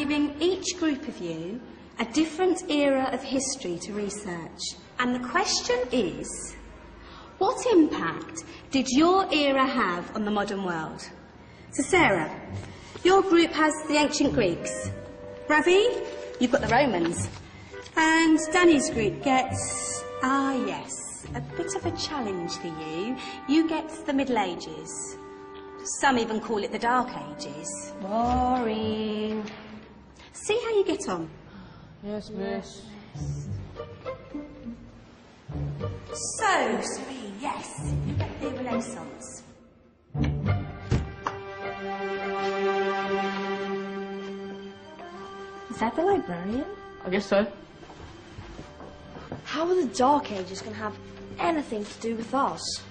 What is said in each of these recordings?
giving each group of you a different era of history to research. And the question is, what impact did your era have on the modern world? So Sarah, your group has the ancient Greeks. Ravi, you've got the Romans. And Danny's group gets, yes, a bit of a challenge for you. You get the Middle Ages. Some even call it the Dark Ages. Boring. See how you get on. Yes, miss. So, Serene, yes, you get the Renaissance. Is that the librarian? I guess so. How are the Dark Ages going to have anything to do with us?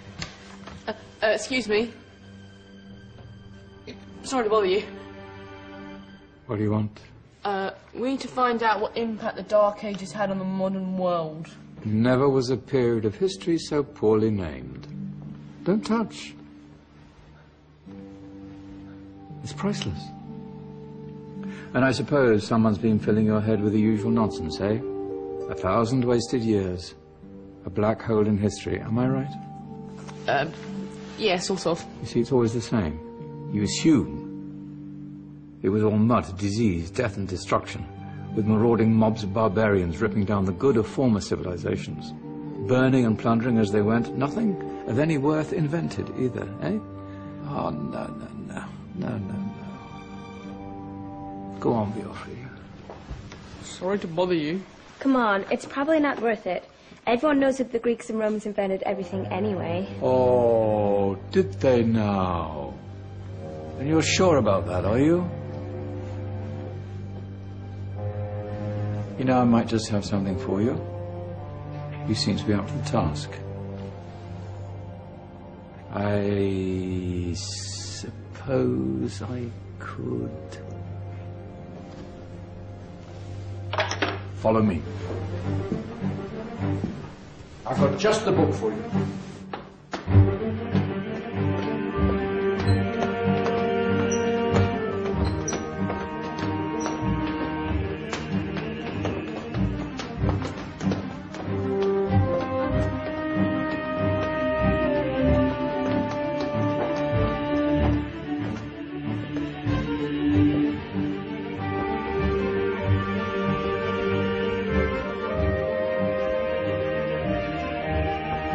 Excuse me. Sorry to bother you. What do you want? We need to find out what impact the Dark Ages had on the modern world. Never was a period of history so poorly named. Don't touch. It's priceless. And I suppose someone's been filling your head with the usual nonsense, eh? 1,000 wasted years. A black hole in history, am I right? Yeah, sort of. You see, it's always the same. You assume it was all mud, disease, death and destruction, with marauding mobs of barbarians ripping down the good of former civilizations, burning and plundering as they went, nothing of any worth invented either, eh? Oh, no. Go on, Beofrey. Sorry to bother you. Come on, it's probably not worth it. Everyone knows that the Greeks and Romans invented everything anyway. Oh, did they now? And you're sure about that, are you? You know, I might just have something for you. You seem to be up to the task. I suppose I could... Follow me. I've got just the book for you.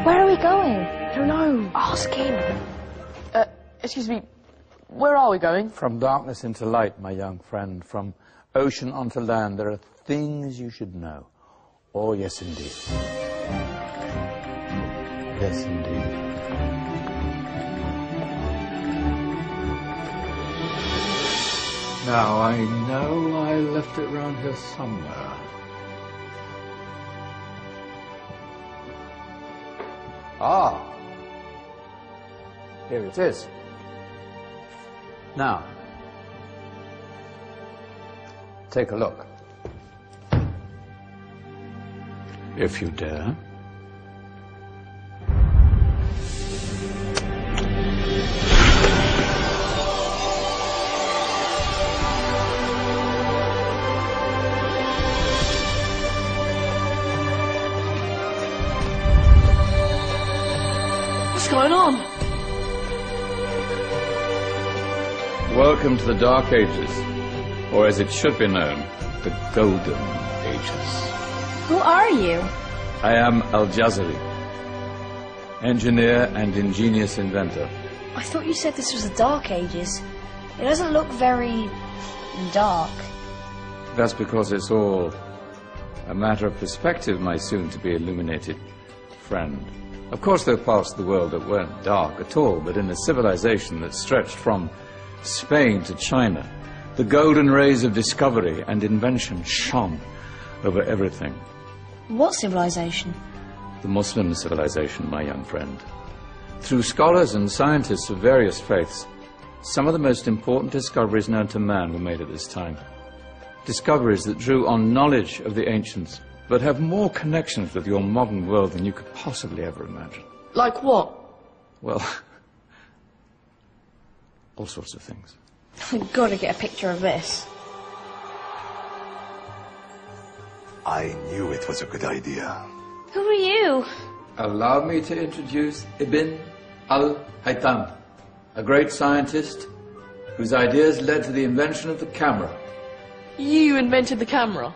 Where are we going? I don't know. Ask him. Excuse me. Where are we going? From darkness into light, my young friend. From ocean onto land, there are things you should know. Oh, yes, indeed. Yes, indeed. Now, I know I left it round here somewhere. Ah, here it is. Now, take a look. If you dare. What's going on? Welcome to the Dark Ages, or as it should be known, the Golden Ages. Who are you? I am Al-Jazari, engineer and ingenious inventor. I thought you said this was the Dark Ages. It doesn't look very dark. That's because it's all a matter of perspective, my soon-to-be illuminated friend. Of course, there are parts of the world that weren't dark at all, but in a civilization that stretched from Spain to China, the golden rays of discovery and invention shone over everything. What civilization? The Muslim civilization, my young friend. Through scholars and scientists of various faiths, some of the most important discoveries known to man were made at this time. Discoveries that drew on knowledge of the ancients, but have more connections with your modern world than you could possibly ever imagine. Like what? Well, all sorts of things. We've got to get a picture of this. I knew it was a good idea. Who are you? Allow me to introduce Ibn al-Haytham, a great scientist whose ideas led to the invention of the camera. You invented the camera?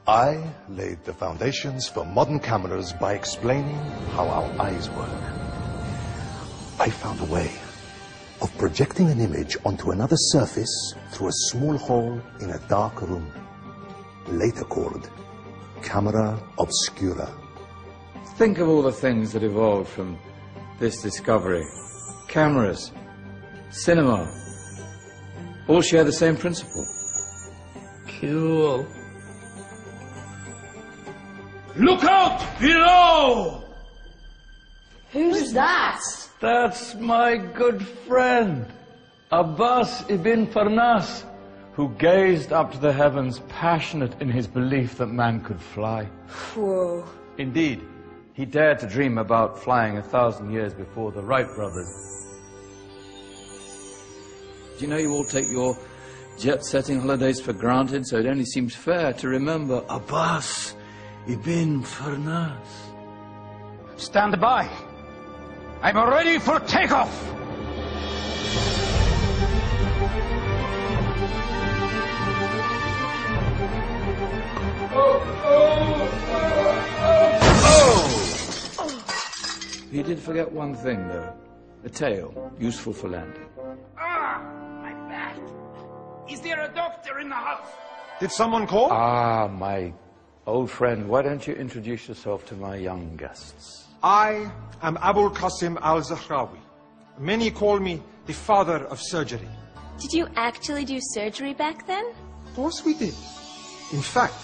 I laid the foundations for modern cameras by explaining how our eyes work. I found a way of projecting an image onto another surface through a small hole in a dark room, later called camera obscura. Think of all the things that evolved from this discovery. Cameras, cinema, all share the same principle. Cool. Look out below! Who's that? That's my good friend, Abbas ibn Farnas, who gazed up to the heavens, passionate in his belief that man could fly. Whoa. Indeed, he dared to dream about flying 1,000 years before the Wright brothers. Do you know you all take your jet-setting holidays for granted, so it only seems fair to remember Abbas ibn Farnas. Stand by. I'm ready for takeoff. He did forget one thing, though. A tail, useful for landing. My back. Is there a doctor in the house? Did someone call? Ah, my old friend, why don't you introduce yourself to my young guests? I am Abul Qasim al-Zahrawi. Many call me the father of surgery. Did you actually do surgery back then? Of course we did. In fact,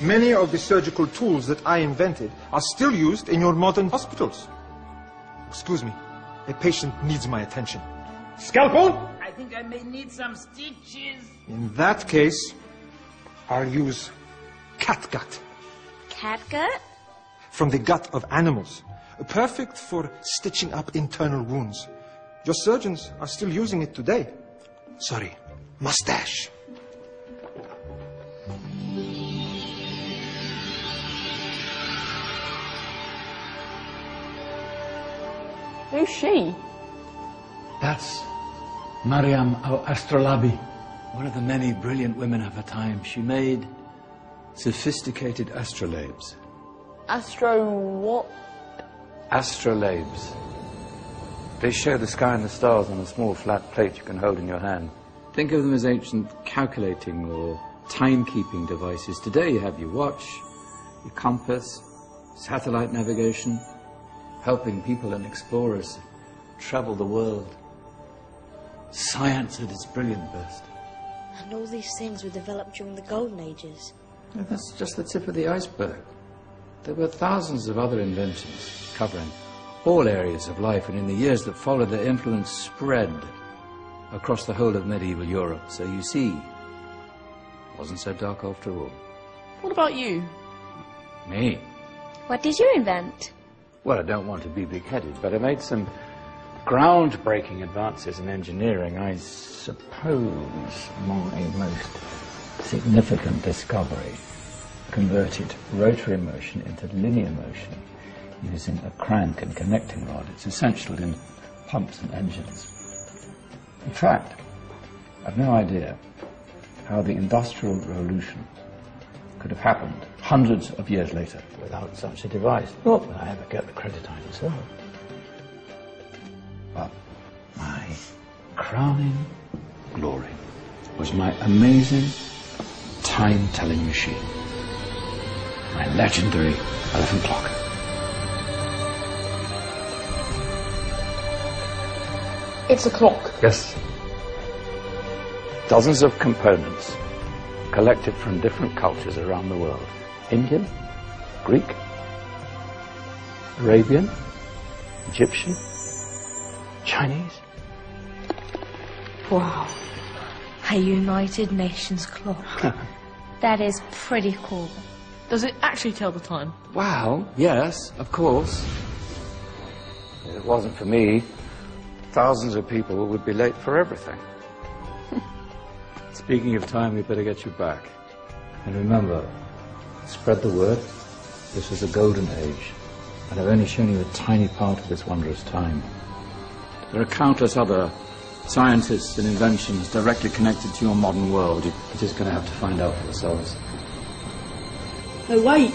many of the surgical tools that I invented are still used in your modern hospitals. Excuse me, a patient needs my attention. Scalpel? I think I may need some stitches. In that case, I'll use catgut. Catgut? From the gut of animals. Perfect for stitching up internal wounds. Your surgeons are still using it today. Sorry, mustache. Who's she? That's Maryam al-Astrolabi, one of the many brilliant women of her time. She made sophisticated astrolabes. Astro what? Astrolabes. They show the sky and the stars on a small flat plate you can hold in your hand. Think of them as ancient calculating or timekeeping devices. Today you have your watch, your compass, satellite navigation, helping people and explorers travel the world. Science at its brilliant best. And all these things were developed during the Golden Ages. Yeah, that's just the tip of the iceberg. There were thousands of other inventions covering all areas of life, and in the years that followed, their influence spread across the whole of medieval Europe. So you see, it wasn't so dark after all. What about you? Me? What did you invent? Well, I don't want to be big-headed, but I made some groundbreaking advances in engineering. I suppose my most significant discovery converted rotary motion into linear motion using a crank and connecting rod. It's essential in pumps and engines. In fact, I've no idea how the Industrial Revolution could have happened hundreds of years later without such a device. Not that I ever get the credit I deserve. But my crowning glory was my amazing time-telling machine. My legendary elephant clock. It's a clock. Yes. Dozens of components collected from different cultures around the world. Indian, Greek, Arabian, Egyptian, Chinese. Wow. A United Nations clock. That is pretty cool. Does it actually tell the time? Wow, yes, of course. If it wasn't for me, thousands of people would be late for everything. Speaking of time, we better get you back. And remember, Spread the word. This is a golden age, and I've only shown you a tiny part of this wondrous time. There are countless other scientists and inventions directly connected to your modern world. You're just going to have to find out for yourselves. No, wait.